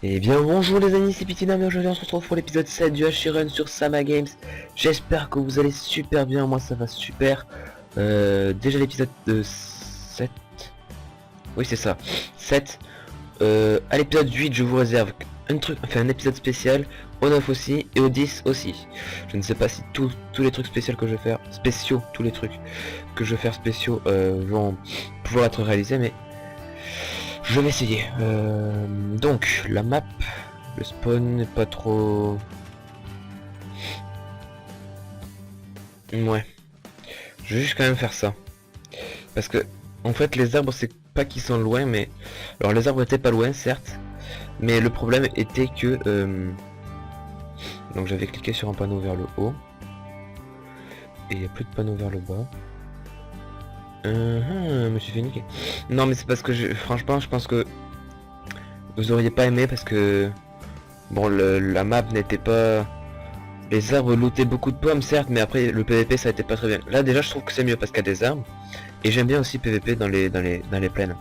Et bien bonjour les amis, c'est Pitina, mais aujourd'hui on se retrouve pour l'épisode 7 du Hashiron sur Sama Games. J'espère que vous allez super bien, moi ça va super. Déjà l'épisode 7. Oui c'est ça, 7. À l'épisode 8 je vous réserve un truc, enfin un épisode spécial, au 9 aussi, et au 10 aussi. Je ne sais pas si tous les trucs spéciaux que je vais faire, tous les trucs que je vais faire spéciaux vont pouvoir être réalisés, mais je vais essayer. Donc, la map, le spawn n'est pas trop... Ouais. Je vais juste quand même faire ça. Parce que, en fait, les arbres, c'est pas qu'ils sont loin, mais... Alors, les arbres étaient pas loin, certes. Mais le problème était que... Donc, j'avais cliqué sur un panneau vers le haut. Et il n'y a plus de panneau vers le bas. Je me suis fait niquer. Non, mais c'est parce que, franchement, je pense que... Vous auriez pas aimé parce que... Bon, la map n'était pas... Les arbres lootaient beaucoup de pommes, certes, mais après le PVP ça a été pas très bien. Là déjà je trouve que c'est mieux parce qu'il y a des arbres. Et j'aime bien aussi PVP dans les plaines.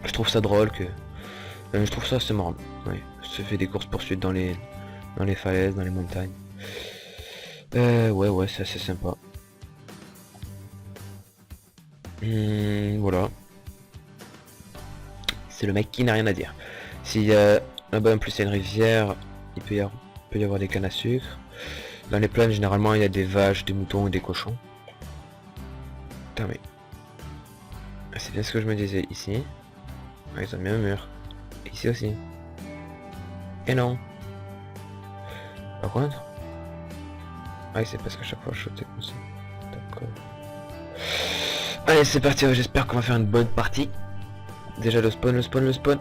Je trouve ça drôle que... je trouve ça assez marrant. Oui, se fait des courses poursuites dans les falaises, dans les montagnes. Ouais, c'est assez sympa. Voilà. C'est le mec qui n'a rien à dire. S'il y a là-bas en plus il y a une rivière, il peut y avoir des cannes à sucre. Dans les plaines généralement il y a des vaches, des moutons et des cochons. Putain mais... C'est bien ce que je me disais ici. Ah, ils ont mis un mur. Et ici aussi. Et non. Par contre... Ah c'est parce qu'à chaque fois je sautais comme ça. D'accord. Allez c'est parti, j'espère qu'on va faire une bonne partie. Déjà le spawn,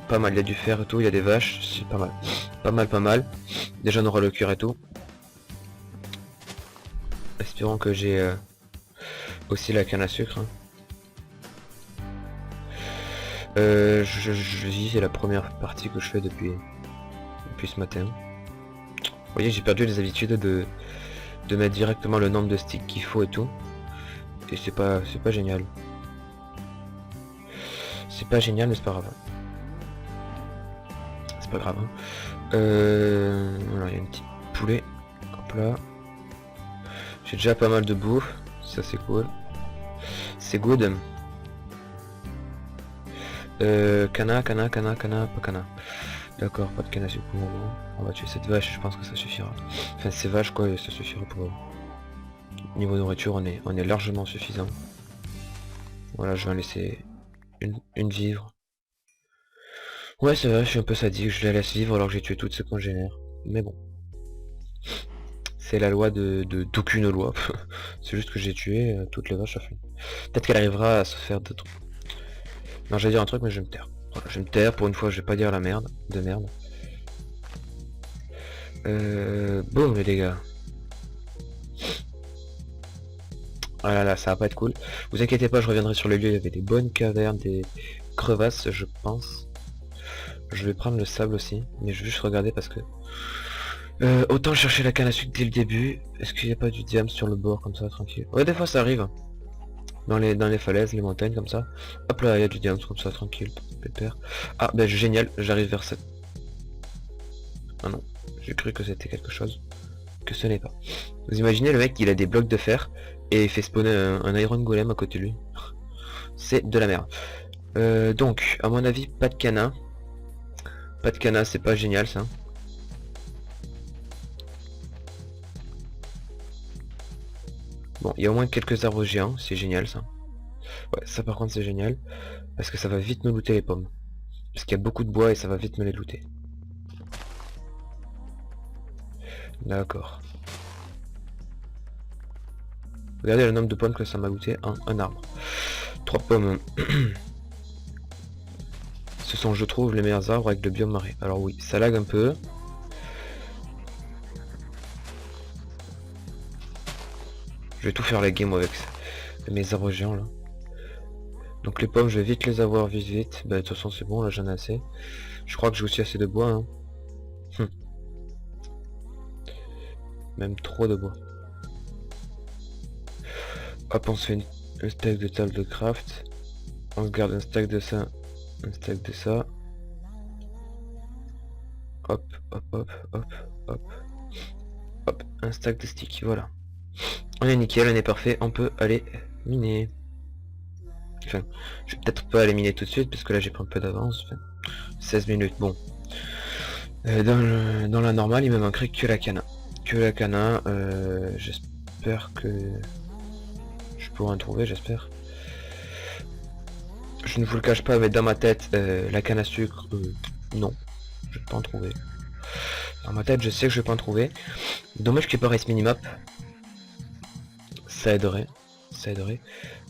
pas mal, il y a du fer et tout, il y a des vaches, c'est pas mal. Pas mal. Déjà on aura le cure et tout. Espérons que j'ai aussi la canne à sucre. Hein. Je dis c'est la première partie que je fais depuis ce matin. Vous voyez j'ai perdu les habitudes de mettre directement le nombre de sticks qu'il faut et tout. Et c'est pas génial. C'est pas génial mais c'est pas grave. C'est pas grave. Hein. Alors il y a une petite poulet. Hop là. J'ai déjà pas mal de bouffe. Ça c'est cool. C'est good. Cana, pas cana. D'accord, pas de canne à sucre pour le moment. On va tuer cette vache, je pense que ça suffira. Enfin ces vaches quoi, ça suffira pour... Niveau nourriture on est largement suffisant. Voilà, je vais en laisser une vivre. Ouais c'est vrai, je suis un peu sadique, je la laisse vivre alors que j'ai tué toutes ses congénères. Mais bon. C'est la loi d'aucune loi. C'est juste que j'ai tué toutes les vaches à fond. Peut-être qu'elle arrivera à se faire de trucs. Non j'allais dire un truc mais je vais me taire. Voilà, je vais me taire, pour une fois je vais pas dire la merde. De merde. Boum les dégâts. Ah là là, ça va pas être cool. Vous inquiétez pas, je reviendrai sur le lieu, il y avait des bonnes cavernes, des crevasses je pense. Je vais prendre le sable aussi, mais je vais juste regarder parce que... autant chercher la canne à sucre dès le début. Est-ce qu'il n'y a pas du diamant sur le bord comme ça, tranquille? Ouais des fois ça arrive. Dans les falaises, les montagnes comme ça. Hop là, il y a du diamant comme ça, tranquille, pépère. Ah ben génial, j'arrive vers cette... Ah non, j'ai cru que c'était quelque chose que ce n'est pas. Vous imaginez le mec il a des blocs de fer et il fait spawner un iron golem à côté de lui. C'est de la merde. Donc à mon avis pas de cana. Pas de cana, c'est pas génial ça. Bon, il y a au moins quelques arbres géants, c'est génial ça. Ouais, ça par contre c'est génial. Parce que ça va vite nous looter les pommes. Parce qu'il y a beaucoup de bois et ça va vite me les looter. D'accord. Regardez le nombre de pommes que ça m'a looté. Un arbre. 3 pommes. Ce sont, je trouve, les meilleurs arbres avec le biome marais. Alors oui, ça lag un peu. Je vais tout faire laguer moi avec mes arbres géants là. Donc les pommes, je vais vite les avoir vite. Bah de toute façon c'est bon, là j'en ai assez. Je crois que j'ai aussi assez de bois. Hein. Même trop de bois. Hop, on se fait un stack de table de craft. On se garde un stack de ça. Un stack de ça. Hop, hop, hop, hop, hop, hop, un stack de sticks, voilà. On est nickel, on est parfait, on peut aller miner. Enfin, je vais peut-être pas aller miner tout de suite, parce que là j'ai pris un peu d'avance. Enfin, 16 minutes, bon. Dans la normale, il me manquerait que la cana. J'espère que je pourrai en trouver, j'espère. Je ne vous le cache pas, mais dans ma tête, la canne à sucre, non. Je vais pas en trouver. Dans ma tête, je sais que je vais pas en trouver. Dommage qu'il n'y ait pas Race Minimap. Ça aiderait. Ça aiderait.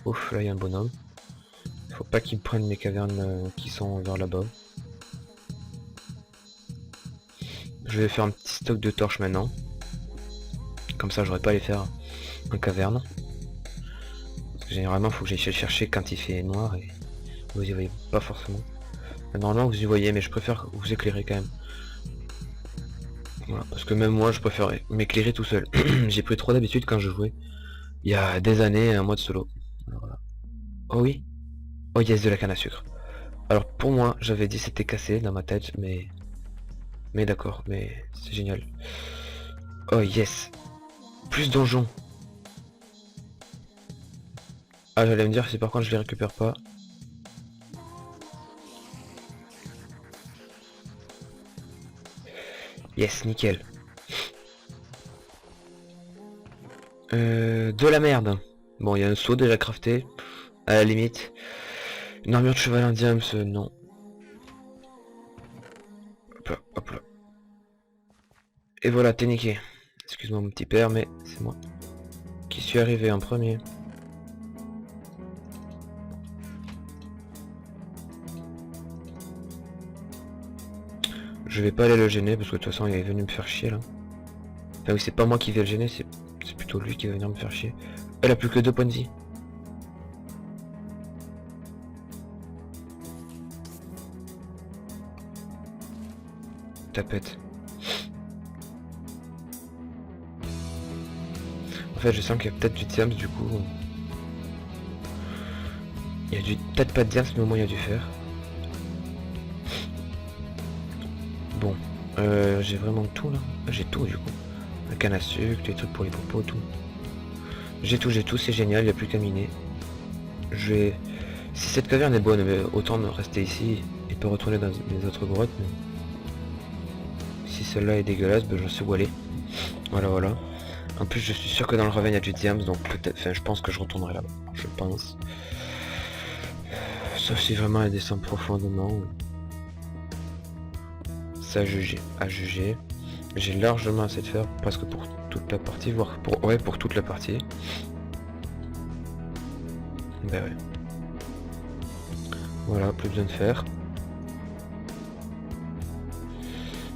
Ouf, là il y a un bonhomme. Faut pas qu'il prenne mes cavernes qui sont vers là-bas. Je vais faire un petit stock de torches maintenant. Comme ça, j'aurais pas à les faire en caverne. Parce que généralement, faut que j'aille chercher quand il fait noir et vous y voyez pas forcément. Normalement, vous y voyez, mais je préfère vous éclairer quand même. Voilà, parce que même moi, je préfère m'éclairer tout seul. J'ai pris trop d'habitude quand je jouais. Il y a des années, un mode solo. Voilà. Oh oui. Oh yes, de la canne à sucre. Alors pour moi, j'avais dit c'était cassé dans ma tête, mais d'accord, mais c'est génial. Oh yes. Plus donjon. Ah, j'allais me dire si par contre je les récupère pas. Yes, nickel. De la merde. Bon, il y a un saut déjà crafté. À la limite. Une armure de cheval indien, non. Hop là, hop là. Et voilà, t'es niqué. Excuse-moi mon petit père, mais c'est moi qui suis arrivé en premier. Je vais pas aller le gêner parce que de toute façon il est venu me faire chier là. Enfin oui, c'est pas moi qui vais le gêner, c'est plutôt lui qui va venir me faire chier. Elle a plus que 2 points de vie. Tapette. En fait je sens qu'il y a peut-être du diams du coup. Il y a du peut-être pas de diams mais au moins il y a du fer. Bon, j'ai vraiment tout là. J'ai tout du coup. La canne à sucre, les trucs pour les popos, tout. J'ai tout, c'est génial, il n'y a plus qu'à miner. Je vais... Si cette caverne est bonne, mais autant me rester ici et pas retourner dans les autres grottes. Mais... Si celle-là est dégueulasse, ben je sais où aller. Voilà, voilà. En plus, je suis sûr que dans le ravin, il y a du diams, donc peut-être... Enfin, je pense que je retournerai là-bas. Je pense. Sauf si vraiment elle descend profondément. Ça à juger. J'ai largement assez de faire, presque pour toute la partie, voire pour... Ouais, pour toute la partie. Ben ouais. Voilà, plus besoin de faire.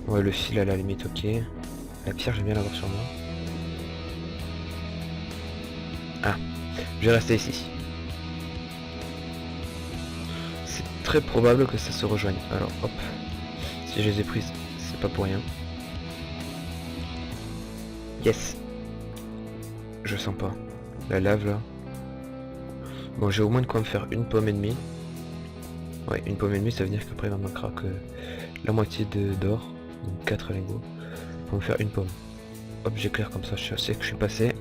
Ouais, le fil à la limite, ok. La pierre, j'aime bien l'avoir sur moi. Ah, je vais rester ici. C'est très probable que ça se rejoigne. Alors, hop. Si je les ai prises, c'est pas pour rien. Yes. Je sens pas. La lave, là. Bon, j'ai au moins de quoi me faire une pomme et demie. Ouais, une pomme et demie, ça veut dire qu'après, il m'en manquera que la moitié d'or. Donc 4 lingots. Pour me faire une pomme. Hop, j'éclaire comme ça, je sais que je suis passé.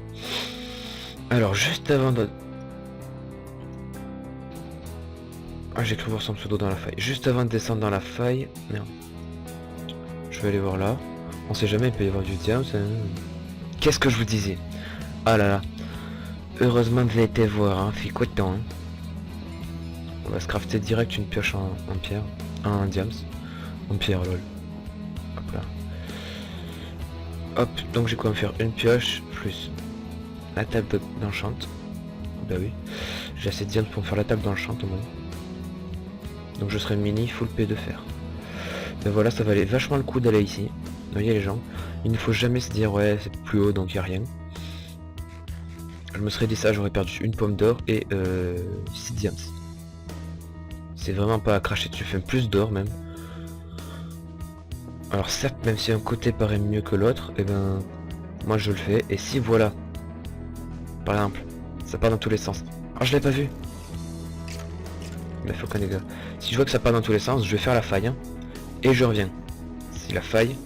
Alors, juste avant de... Ah, j'ai cru voir son pseudo dans la faille. Juste avant de descendre dans la faille... Merde. Je vais aller voir là. On sait jamais, il peut y avoir du diamant. Qu'est-ce que je vous disais? Ah là là. Heureusement vous avez été voir, hein. Fait quoi de temps, hein. On va se crafter direct une pioche en pierre. En diams. En pierre, lol. Hop là. Hop, donc j'ai quoi me faire une pioche, plus la table d'enchant. Bah oui. J'ai assez de diams pour me faire la table d'enchant au moins. Donc je serai mini full P de fer. Ben voilà, ça valait vachement le coup d'aller ici. Vous voyez les gens, il ne faut jamais se dire ouais c'est plus haut donc il n'y a rien. Je me serais dit ça, j'aurais perdu une pomme d'or et 6 diams. C'est vraiment pas à cracher dessus, fait plus d'or même. Alors certes, même si un côté paraît mieux que l'autre, et ben moi je le fais. Et si voilà, par exemple, ça part dans tous les sens. Ah, je l'ai pas vu. Mais faut qu'on est gars. Si je vois que ça part dans tous les sens, je vais faire la faille. Hein, et je reviens. si la faille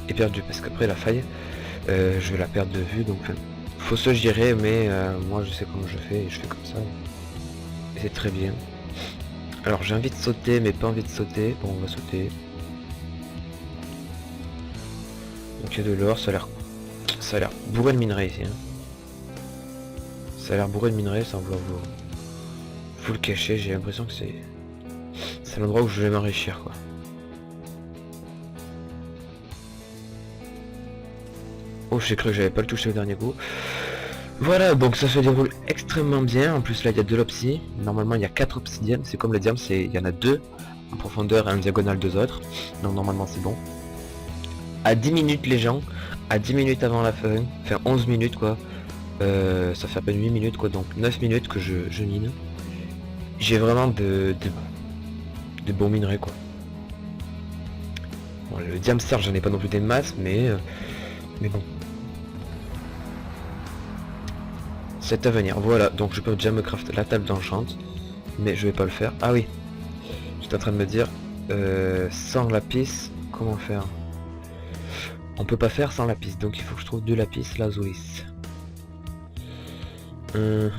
est perdue, parce qu'après la faille, je vais la perdre de vue, donc faut se gérer, mais moi je sais comment je fais, et je fais comme ça, et c'est très bien. Alors j'ai envie de sauter, mais pas envie de sauter, bon on va sauter. Donc il y a de l'or, ça a l'air bourré de minerais ici, hein. Ça a l'air bourré de minerais sans vouloir vous le cacher, j'ai l'impression que c'est l'endroit où je vais m'enrichir quoi. Oh, j'ai cru que j'avais pas le touché au dernier coup. Voilà, donc ça se déroule extrêmement bien. En plus là il y a de l'opsie. Normalement il y a 4 obsidiennes. C'est comme les diams, il y en a 2 en profondeur et en diagonale 2 autres. Donc normalement c'est bon. À 10 minutes les gens. À 10 minutes avant la fin. Enfin 11 minutes quoi. Ça fait à peine 8 minutes quoi. Donc 9 minutes que je mine. J'ai vraiment de bons minerais quoi. Bon, le diamster j'en ai pas non plus des masses mais bon. C'est à venir, voilà, donc je peux déjà me craft la table d'enchant, mais je vais pas le faire. Ah oui, j'étais en train de me dire, sans lapis, comment faire? On peut pas faire sans lapis, donc il faut que je trouve 2 lapis lazuli. Le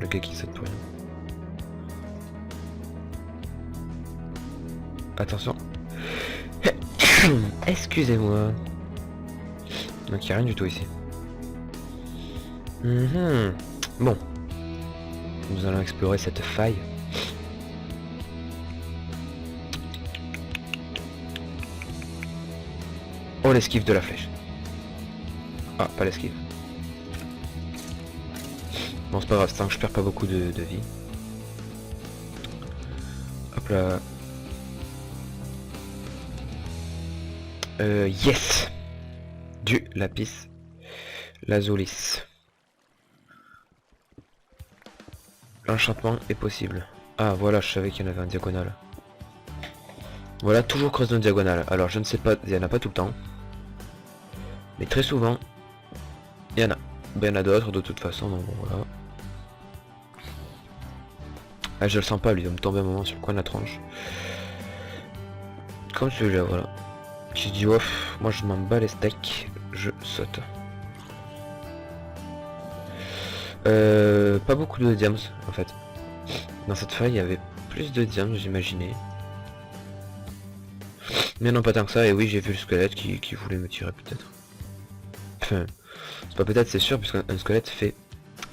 gars qui saute pour rien. Attention. Excusez-moi. Donc il n'y a rien du tout ici. Bon. Nous allons explorer cette faille. Oh l'esquive de la flèche. Ah, pas l'esquive. Bon c'est pas grave, c'est tant que je perds pas beaucoup de vie. Hop là. Yes. Du lapis lazuli. L'enchantement est possible. Ah voilà, je savais qu'il y en avait en diagonale. Voilà, toujours creuse en diagonale. Alors je ne sais pas, il n'y en a pas tout le temps. Mais très souvent, il y en a. Ben il y en a d'autres de toute façon, donc bon, voilà. Ah je le sens pas lui, il va me tomber un moment sur le coin de la tronche. Comme celui-là, voilà. J'ai dit off, moi je m'en bats les steaks, je saute. Pas beaucoup de diams en fait. Dans cette faille il y avait plus de diams j'imaginais. Mais non pas tant que ça, et oui j'ai vu le squelette qui voulait me tirer peut-être. Enfin, c'est pas peut-être, c'est sûr, puisqu'un squelette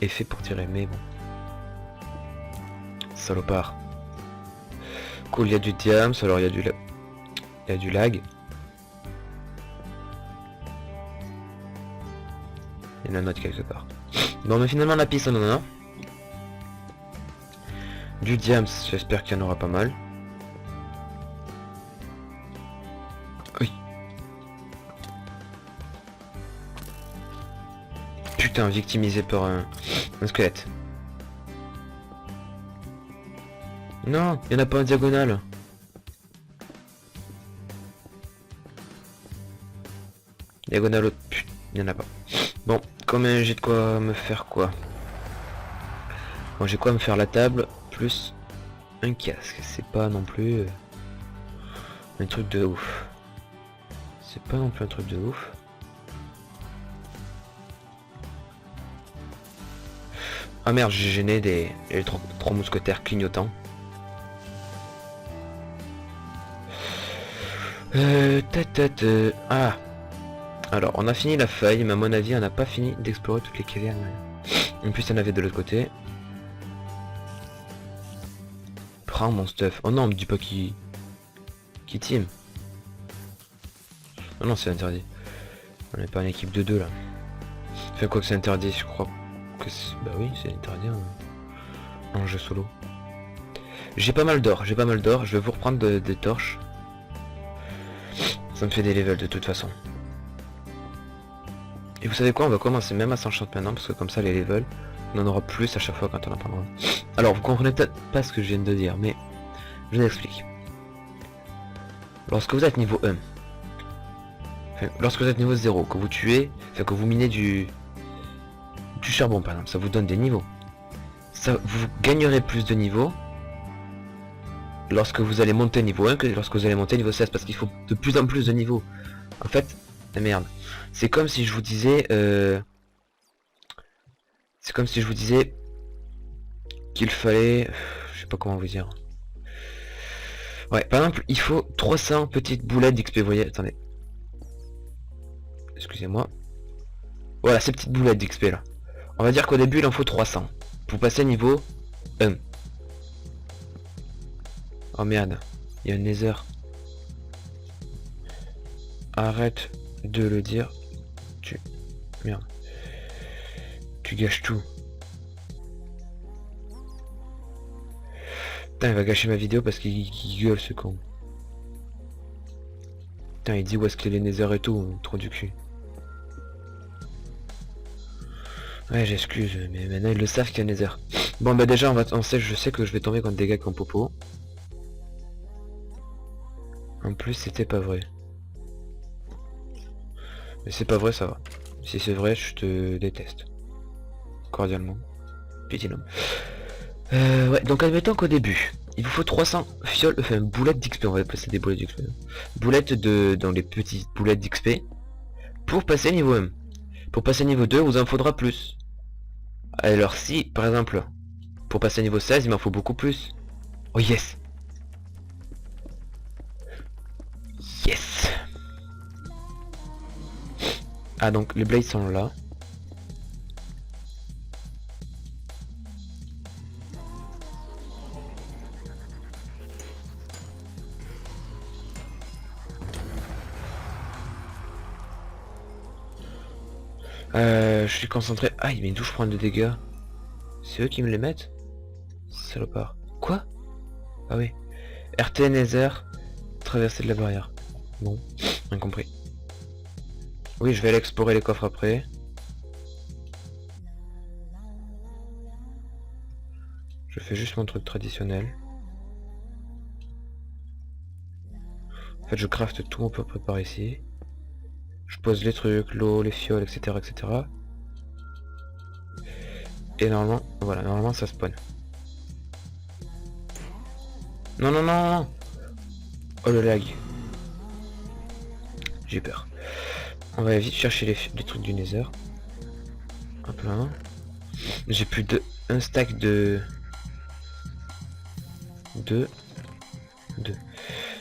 est fait pour tirer, mais bon. Salopard. Cool, il y a du diams, alors il y a du lag. Il y en a un autre quelque part. Bon mais finalement la piste on en a. Du diams, j'espère qu'il y en aura pas mal. Oui. Putain, victimisé par un squelette. Non, il n'y en a pas en diagonale. Diagonale autre. Putain, il n'y en a pas. Bon, comme j'ai de quoi me faire quoi. Bon, j'ai quoi me faire la table, plus un casque. C'est pas non plus un truc de ouf. C'est pas non plus un truc de ouf. Ah merde, j'ai gêné les trois mousquetaires clignotants. Ah. Alors, on a fini la faille, mais à mon avis, on n'a pas fini d'explorer toutes les cavernes. En plus, il y en avait de l'autre côté. Prends mon stuff. Oh non, on me dit pas qui team. Non, non, c'est interdit. On n'est pas une équipe de 2 là. Enfin, quoi que c'est interdit, je crois que c'est... Bah oui, c'est interdit en jeu solo. J'ai pas mal d'or, je vais vous reprendre des torches. Ça me fait des levels de toute façon. Et vous savez quoi, on va commencer même à s'enchanter maintenant, parce que comme ça les levels, on en aura plus à chaque fois quand on en prendra. Alors vous comprenez peut-être pas ce que je viens de dire, mais je vous explique. Lorsque vous êtes niveau 1, enfin, lorsque vous êtes niveau 0, que vous tuez, enfin que vous minez du charbon par exemple, ça vous donne des niveaux. ça, vous gagnerez plus de niveau lorsque vous allez monter niveau 1 que lorsque vous allez monter niveau 16, parce qu'il faut de plus en plus de niveaux. En fait, merde. C'est comme si je vous disais... c'est comme si je vous disais qu'il fallait... Je sais pas comment vous dire. Ouais, par exemple, il faut 300 petites boulettes d'XP, vous voyez, attendez. Excusez-moi. Voilà, ces petites boulettes d'XP là. On va dire qu'au début, il en faut 300. Pour passer niveau 1. Oh merde, il y a un nether. Arrête de le dire. Merde. Tu gâches tout. Putain, il va gâcher ma vidéo parce qu'il gueule ce con. Putain, il dit où est-ce qu'il y a les nether et tout, trop du cul. Ouais, j'excuse, mais maintenant ils le savent qu'il y a nether. Bon bah déjà je sais que je vais tomber contre des gars comme Popo. En plus c'était pas vrai. Mais c'est pas vrai, ça va. Si c'est vrai, je te déteste. Cordialement. Petit homme. Ouais, donc admettons qu'au début, il vous faut 300 fioles, enfin boulettes d'XP, on va appeler ça des boulettes d'XP. Boulettes dans les petites boulettes d'XP pour passer niveau 1. Pour passer niveau 2, vous en faudra plus. Alors si, par exemple, pour passer niveau 16, il m'en faut beaucoup plus. Oh yes. Yes. Ah donc les blades sont là. Je suis concentré. Ah, il met d'où je prends de dégâts? C'est eux qui me les mettent? Salopard. Quoi? Ah oui. RT Nether. Traverser de la barrière. Bon, rien compris. Oui, je vais aller explorer les coffres après. Je fais juste mon truc traditionnel. En fait, je crafte tout à peu près par ici. Je pose les trucs, l'eau, les fioles, etc., etc. Et normalement, voilà, normalement ça spawn. Non, non, non, non. Oh le lag. J'ai peur. On va vite chercher les trucs du nether. Hop là. J'ai plus de un stack de 2.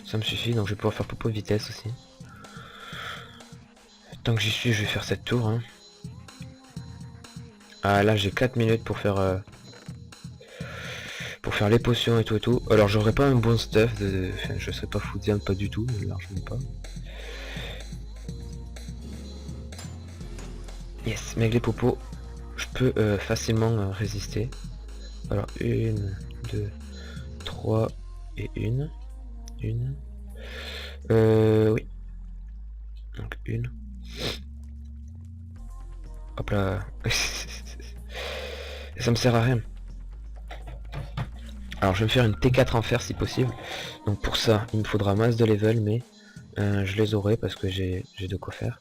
Ça me suffit, donc je vais pouvoir faire Popo de vitesse aussi. Tant que j'y suis, je vais faire cette tour. Hein. Ah là j'ai 4 minutes pour faire les potions et tout et tout. Alors j'aurais pas un bon stuff, enfin, je serais pas fou de pas du tout, largement pas. Yes, mais avec les popos, je peux facilement résister. Alors 1, 2, 3 et 1. Oui. Donc 1. Hop là. Ça me sert à rien. Alors je vais me faire une T4 en fer si possible. Donc pour ça, il me faudra masse de level, mais je les aurai parce que j'ai de quoi faire.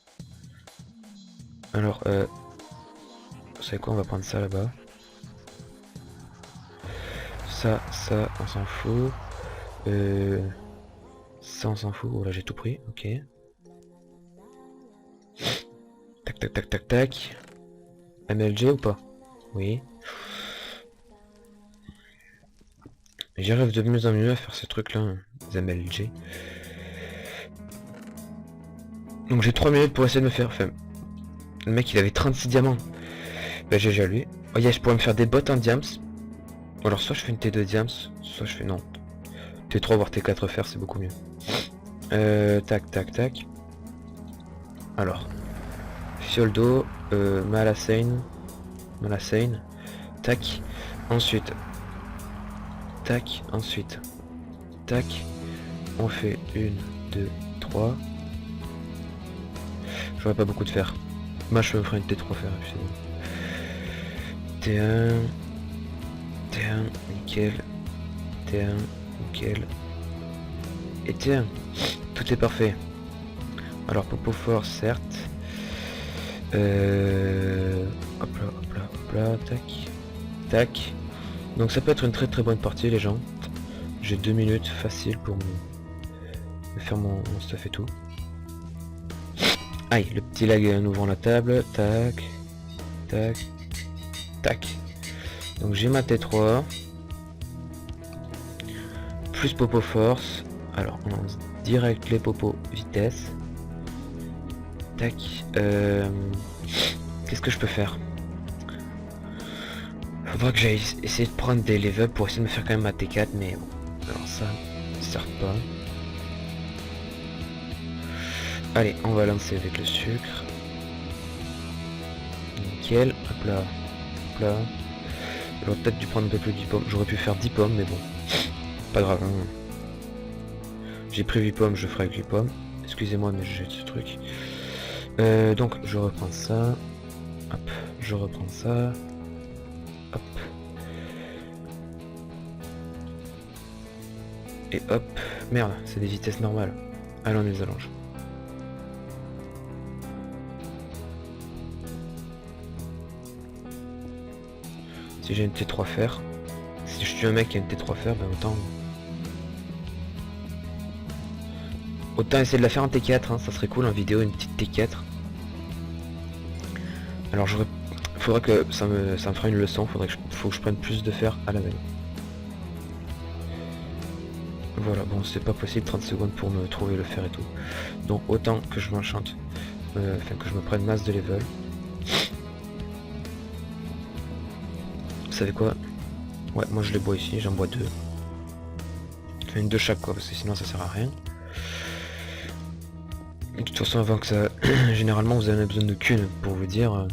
Alors, vous savez quoi, on va prendre ça là-bas. Ça, on s'en fout. Ça, on s'en fout. Oh là, j'ai tout pris, ok. Tac, tac, tac, tac, tac. MLG ou pas? Oui. J'arrive de mieux en mieux à faire ce truc là, les MLG. Donc j'ai 3 minutes pour essayer de me faire... Enfin, le mec il avait 36 diamants. Bah GG à lui. Oh yeah, je pourrais me faire des bottes en diams. Alors soit je fais une T2 diams, soit je fais non. T3 voire T4 fer, c'est beaucoup mieux. Tac tac tac. Alors. Fiole d'eau, Malacane. Tac. Ensuite. Tac. Ensuite. Tac. On fait 1, 2, 3. J'aurais pas beaucoup de fer. Moi je me ferai une T3 fer. T1. T1, nickel. T1, nickel. Et T1. Tout est parfait. Alors Popo fort certes. Hop là, hop là, hop là, tac. Tac. Donc ça peut être une très très bonne partie les gens. J'ai 2 minutes facile pour me faire mon stuff et tout. Aïe, le petit lag en ouvrant la table. Tac. Tac. Tac. Donc j'ai ma T3. Plus popo force. Alors on lance direct les popos vitesse. Tac. Qu'est-ce que je peux faire? Faudra que j'aille essayer de prendre des levels pour essayer de me faire quand même ma T4, mais bon. Alors ça sert pas. Allez, on va lancer avec le sucre. Nickel. Hop là. Hop là. J'aurais peut-être dû prendre un peu plus de 10 pommes. J'aurais pu faire 10 pommes, mais bon. Pas grave. Hein. J'ai pris 8 pommes, je ferai avec 8 pommes. Excusez-moi, mais je jette ce truc. Donc, je reprends ça. Hop. Je reprends ça. Hop. Et hop. Merde, c'est des vitesses normales. Allez, on les allonge. Si j'ai une T3 fer, si je suis un mec qui a une T3 fer, ben autant essayer de la faire en T4, hein, ça serait cool en vidéo, une petite T4. Alors faudrait que ça me fera une leçon, faut que je prenne plus de fer à la veille. Voilà, bon c'est pas possible, 30 secondes pour me trouver le fer et tout. Donc autant que je m'enchante, enfin que je me prenne masse de level. Vous savez quoi? Ouais, moi je les bois ici, j'en bois 2. Enfin une de chaque quoi, parce que sinon ça sert à rien. De toute façon avant que ça... Généralement vous en avez besoin de qu'une pour vous dire.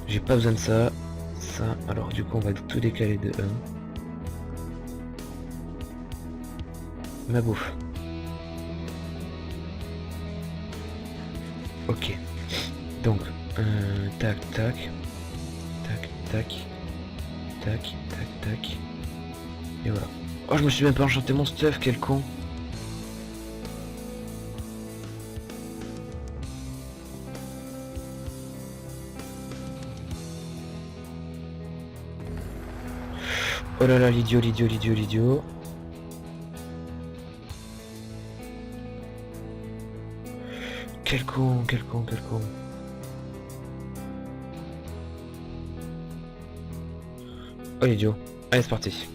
J'ai pas besoin de ça. Ça, alors du coup on va tout décaler de 1. Ma bouffe. Ok. Donc, tac, tac. Tac, tac. Tac, tac, tac. Et voilà. Oh, je me suis même pas enchanté mon stuff, quel con. Oh là là, l'idiot, l'idiot, l'idiot, l'idiot. Quel con, quel con, quel con. Oh l'idiot. Allez c'est parti.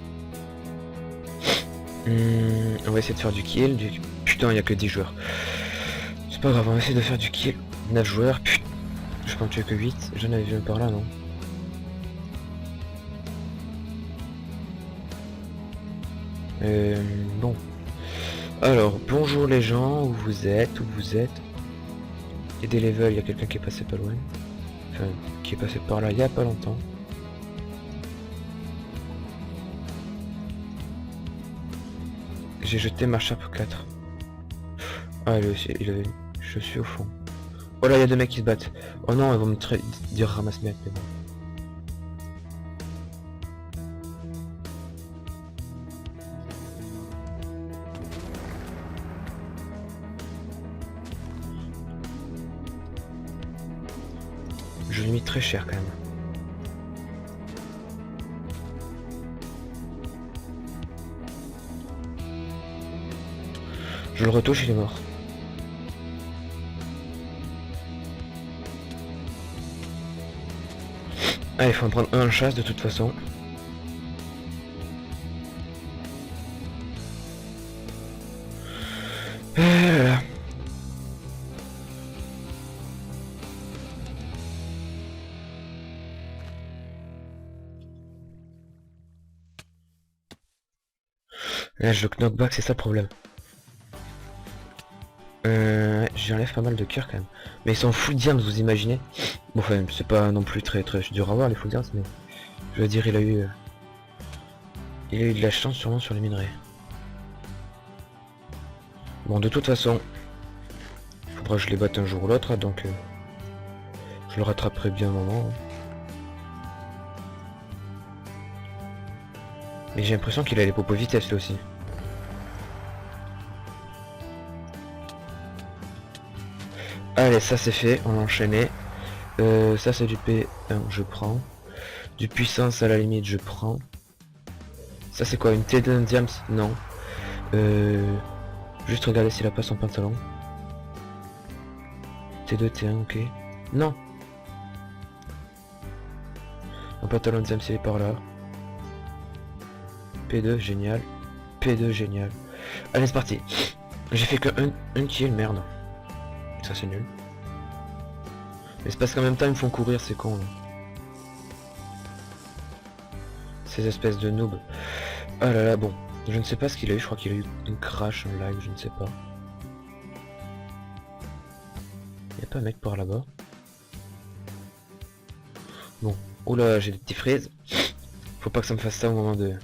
On va essayer de faire du kill. Putain il n'y a que 10 joueurs. C'est pas grave, on va essayer de faire du kill. 9 joueurs. Putain. Je peux en tuer que 8. J'en avais vu un par là non? Bon. Alors, bonjour les gens, où vous êtes, Il y a des levels, il y a quelqu'un qui est passé pas loin. Enfin, qui est passé par là il y a pas longtemps. J'ai jeté ma chape 4. Ah, lui aussi, il avait... Je suis au fond. Oh là, il y a 2 mecs qui se battent. Oh non, ils vont me dire ramasse-mec, mais bon. Je l'ai mis très cher quand même. Je le retouche, il est mort. Ah, il faut en prendre un en chasse de toute façon. Là, je le knockback, c'est ça le problème. J'enlève pas mal de cœur quand même. Mais ils sont full diams, vous imaginez? Bon, enfin, c'est pas non plus très dur à voir les full diams, mais je veux dire, il a eu de la chance sûrement sur les minerais. Bon, de toute façon, faudra que je les batte un jour ou l'autre, donc je le rattraperai bien un moment. Mais j'ai l'impression qu'il a les popos vitesse là aussi. Allez, ça c'est fait, on va enchaîner. Ça c'est du P1, je prends. Du puissance à la limite, je prends. Ça c'est quoi, une T2 Diams? Non. Juste regarder s'il a pas son pantalon. T2, T1, ok. Non. Un pantalon Diams, il est par là. P2, génial. P2, génial. Allez, c'est parti. J'ai fait que un kill, merde. Ça c'est nul. Mais c'est parce qu'en même temps ils me font courir, c'est con là. Ces espèces de noobs. Ah là là, bon. Je ne sais pas ce qu'il a eu, je crois qu'il a eu une crash, un live, je ne sais pas. Y'a pas un mec par là-bas? Bon. Oula, j'ai des petits frises. Faut pas que ça me fasse ça au moment de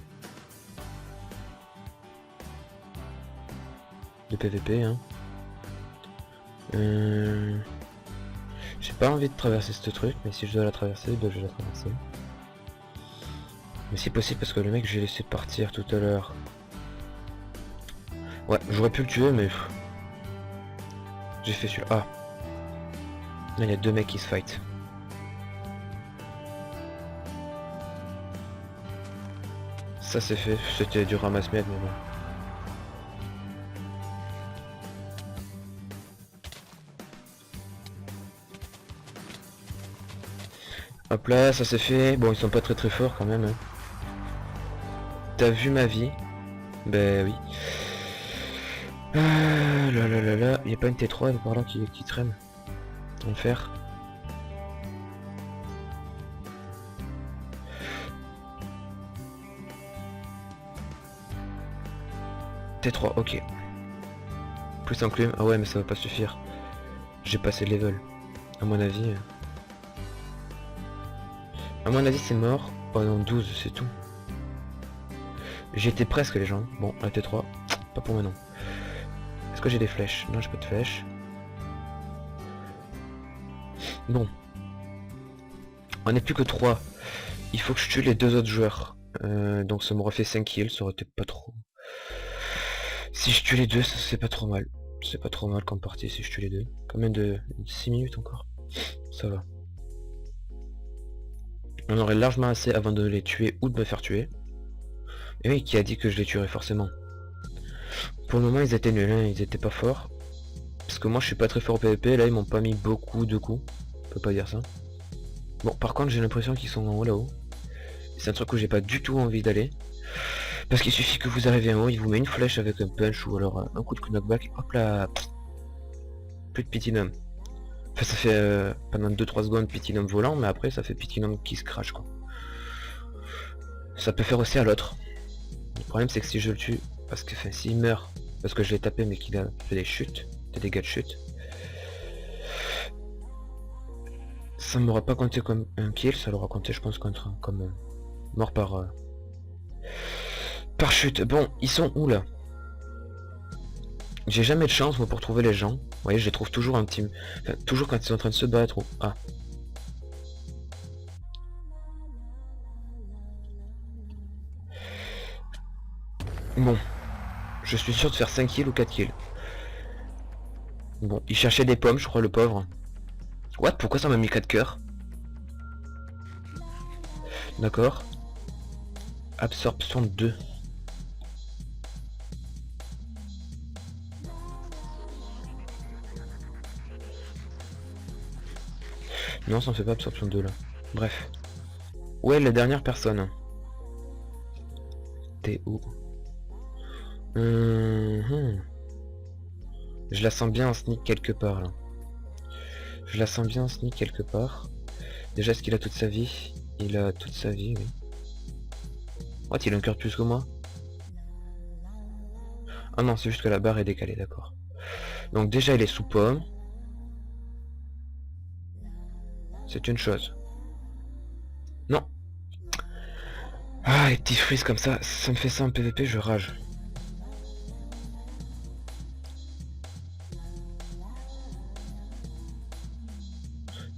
PVP, hein. J'ai pas envie de traverser ce truc, mais si je dois la traverser, ben je vais la traverser. Mais c'est possible parce que le mec j'ai laissé partir tout à l'heure. Ouais, j'aurais pu le tuer, mais j'ai fait celui-là. Ah, là il y a deux mecs qui se fight. Ça c'est fait, c'était du ramasse-miettes, mais bon. Hop là, ça c'est fait. Bon, ils sont pas très forts quand même. Hein. T'as vu ma vie? Ben oui. Ah là là là là, il y a pas une T3 par là qui traîne. On va le faire. T3, ok. Plus enclume. Ah ouais, mais ça va pas suffire. J'ai passé le level. À mon avis. À mon avis, c'est mort. Oh non, 12, c'est tout. J'étais presque, les gens. Bon, la T3, pas pour maintenant. Est-ce que j'ai des flèches? Non, j'ai pas de flèches. Bon. On n'est plus que 3. Il faut que je tue les deux autres joueurs. Donc ça m'aurait fait 5 kills, ça aurait été pas trop. Si je tue les deux, c'est pas trop mal. C'est pas trop mal comme partie si je tue les deux. Combien de 6 minutes encore? Ça va. On aurait largement assez avant de les tuer ou de me faire tuer. Et oui, qui a dit que je les tuerais forcément? Pour le moment ils étaient nuls, hein, ils étaient pas forts. Parce que moi je suis pas très fort au PvP, là ils m'ont pas mis beaucoup de coups. On peut pas dire ça. Bon par contre j'ai l'impression qu'ils sont en haut là-haut. C'est un truc où j'ai pas du tout envie d'aller. Parce qu'il suffit que vous arrivez en haut, il vous met une flèche avec un punch ou alors un coup de knockback. Hop là. Plus de Pitinum. Enfin ça fait pendant 2-3 secondes Pitinum volant, mais après ça fait Pitinum qui se crache quoi. Ça peut faire aussi à l'autre. Le problème c'est que si je le tue, parce que enfin, s'il meurt, parce que je l'ai tapé mais qu'il a fait des chutes, des dégâts de chute, ça m'aura pas compté comme un kill, ça l'aura compté je pense comme mort par chute. Bon, ils sont où là? J'ai jamais de chance moi pour trouver les gens. Vous voyez, je les trouve toujours un petit... Enfin, toujours quand ils sont en train de se battre ou... Ah. Bon. Je suis sûr de faire 5 kills ou 4 kills. Bon, il cherchait des pommes, je crois, le pauvre. What? Pourquoi ça m'a mis 4 cœurs? D'accord. Absorption 2. Non, ça ne fait pas absorption 2 là. Bref. Où est la dernière personne? T'es où? Je la sens bien en sneak quelque part là. Je la sens bien en sneak quelque part. Déjà, est-ce qu'il a toute sa vie? Il a toute sa vie, oui. What, il a un cœur de plus que moi? Ah non, c'est juste que la barre est décalée, d'accord. Donc déjà, il est sous pomme. C'est une chose. Non. Ah, les petits frises comme ça me fait ça en PVP, je rage.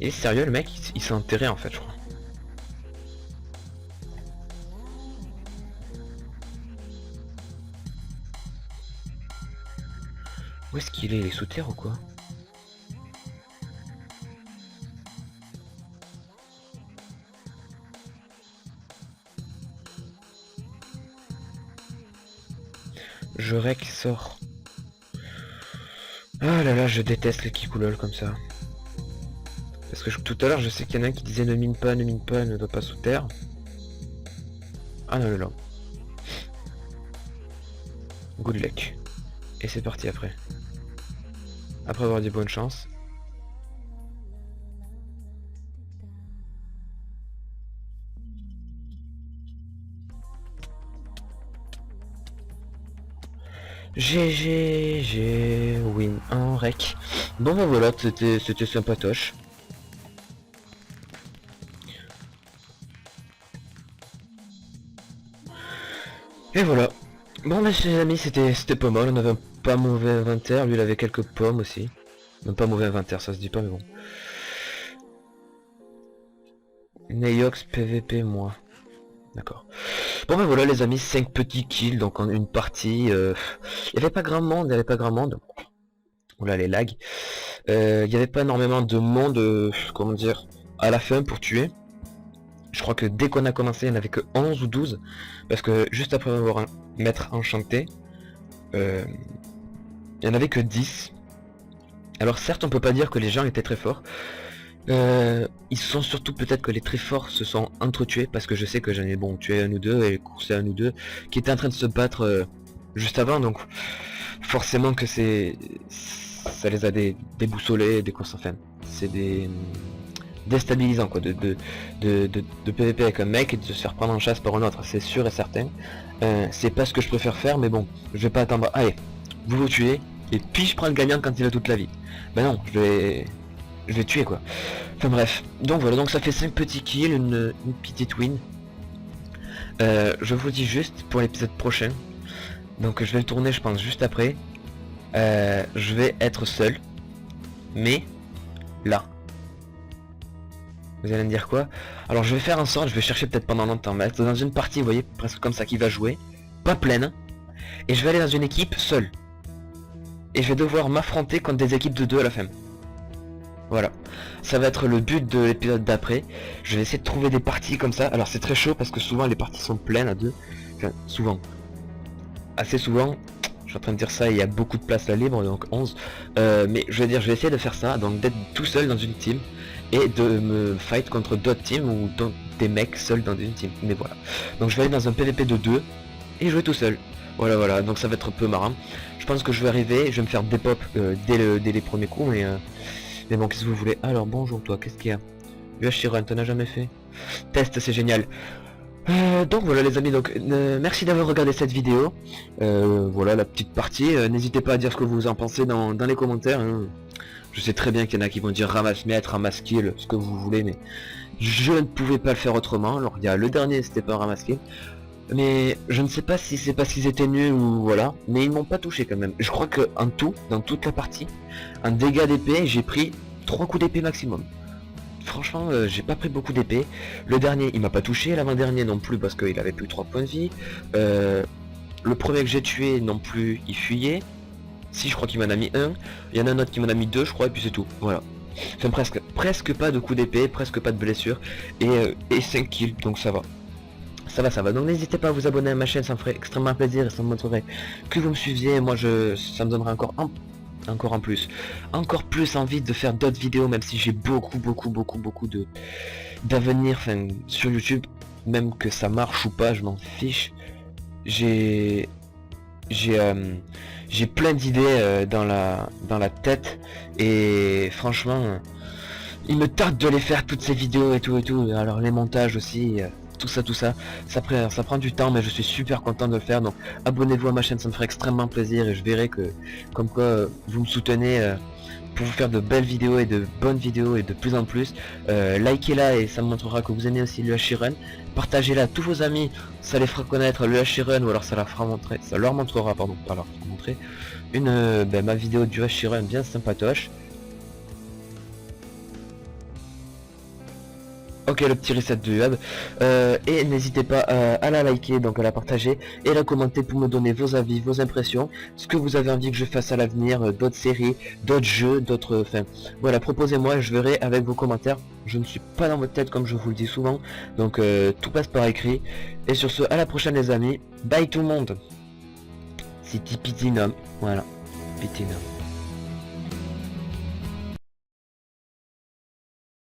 Il est sérieux le mec, il s'est enterré en fait je crois. Où est-ce qu'il est? Il est sous terre ou quoi? Je rec sort. Ah là là, je déteste les kikoulol comme ça. Parce que tout à l'heure, je sais qu'il y en a un qui disait ne mine pas, ne doit pas sous terre. Ah non, là. Good luck. Et c'est parti après. Après avoir dit bonne chance. GG, win en rec. Bon ben voilà, c'était sympatoche. Et voilà. Bon ben les amis, c'était pas mal, on avait un pas mauvais inventaire, lui il avait quelques pommes aussi. Non pas mauvais inventaire, ça se dit pas mais bon. Neox PVP moi. D'accord. Bon ben voilà les amis, 5 petits kills, donc en une partie. Il n'y avait pas grand monde, Oula les lags. Il n'y avait pas énormément de monde, comment dire, à la fin pour tuer. Je crois que dès qu'on a commencé, il n'y en avait que 11 ou 12. Parce que juste après avoir un maître enchanté, il n'y en avait que 10. Alors certes, on peut pas dire que les gens étaient très forts. Ils sont surtout peut-être que les très forts se sont entretués. Parce que je sais que j'en ai tué un ou deux et coursé un ou deux qui étaient en train de se battre juste avant. Donc forcément que ça les a déboussolés, c'est des déstabilisant quoi de PVP avec un mec et de se faire prendre en chasse par un autre, c'est sûr et certain. C'est pas ce que je préfère faire, mais bon, je vais pas attendre, allez, vous tuez, et puis je prends le gagnant quand il a toute la vie. Ben non, je vais tuer quoi. Enfin bref, donc voilà, donc ça fait 5 petits kills, une petite win. Je vous dis juste pour l'épisode prochain, donc je vais le tourner je pense juste après, je vais être seul, mais là. Vous allez me dire quoi? Alors je vais faire en sorte, je vais chercher peut-être pendant longtemps, mais être dans une partie, vous voyez, presque comme ça qui va jouer, pas pleine, et je vais aller dans une équipe seule. Et je vais devoir m'affronter contre des équipes de 2 à la fin. Voilà. Ça va être le but de l'épisode d'après. Je vais essayer de trouver des parties comme ça. Alors c'est très chaud parce que souvent les parties sont pleines à 2. Enfin, souvent. Assez souvent. Je suis en train de dire ça, il y a beaucoup de place là libre, donc 11. Mais je veux dire, je vais essayer de faire ça, donc d'être tout seul dans une team. Et de me fight contre d'autres teams ou des mecs seuls dans une team. Mais voilà. Donc je vais aller dans un PVP de 2 et jouer tout seul. Voilà, donc ça va être un peu marrant. Je pense que je vais arriver, je vais me faire des pop dès les premiers coups, mais bon, qu'est-ce que vous voulez? Alors bonjour toi, qu'est-ce qu'il y a? UH t'en as jamais fait? Test, c'est génial. Donc voilà les amis, donc merci d'avoir regardé cette vidéo. Voilà la petite partie. N'hésitez pas à dire ce que vous en pensez dans les commentaires. Hein. Je sais très bien qu'il y en a qui vont dire ramasse maître, ramasse kill, ce que vous voulez, mais je ne pouvais pas le faire autrement. Alors il y a le dernier, c'était pas ramasse kill. Mais je ne sais pas si c'est parce qu'ils étaient nuls ou voilà, mais ils m'ont pas touché quand même. Je crois que en tout, dans toute la partie, un dégât d'épée, j'ai pris 3 coups d'épée maximum. Franchement, j'ai pas pris beaucoup d'épée. Le dernier, il m'a pas touché, l'avant-dernier non plus parce qu'il avait plus 3 points de vie. Le premier que j'ai tué non plus, il fuyait. Si, je crois qu'il m'en a mis un. Il y en a un autre qui m'en a mis 2, je crois, et puis c'est tout. Voilà. Enfin, presque pas de coups d'épée, presque pas de blessures. Et 5 kills, donc ça va. Ça va. Donc n'hésitez pas à vous abonner à ma chaîne, ça me ferait extrêmement plaisir et ça me montrerait que vous me suiviez. Moi, ça me donnerait encore plus envie de faire d'autres vidéos, même si j'ai beaucoup d'avenir sur YouTube. Même que ça marche ou pas, je m'en fiche. J'ai plein d'idées dans la tête et franchement il me tarde de les faire toutes ces vidéos et tout, alors les montages aussi, tout ça prend du temps, mais je suis super content de le faire. Donc abonnez-vous à ma chaîne, ça me ferait extrêmement plaisir et je verrai que comme quoi vous me soutenez pour vous faire de belles vidéos et de bonnes vidéos et de plus en plus. Likez-la et ça me montrera que vous aimez aussi le H-Run. Partagez-la à tous vos amis, ça les fera connaître le H-Run, ou alors ça leur montrera ma vidéo du H-Run bien sympatoche. Ok, le petit reset du hub. Et n'hésitez pas à la liker, donc à la partager et à la commenter pour me donner vos avis, vos impressions, ce que vous avez envie que je fasse à l'avenir, d'autres séries, d'autres jeux, d'autres... Enfin, voilà, proposez-moi, je verrai avec vos commentaires. Je ne suis pas dans votre tête comme je vous le dis souvent, donc tout passe par écrit. Et sur ce, à la prochaine les amis. Bye tout le monde. C'était Pitinum, voilà. Pitinum.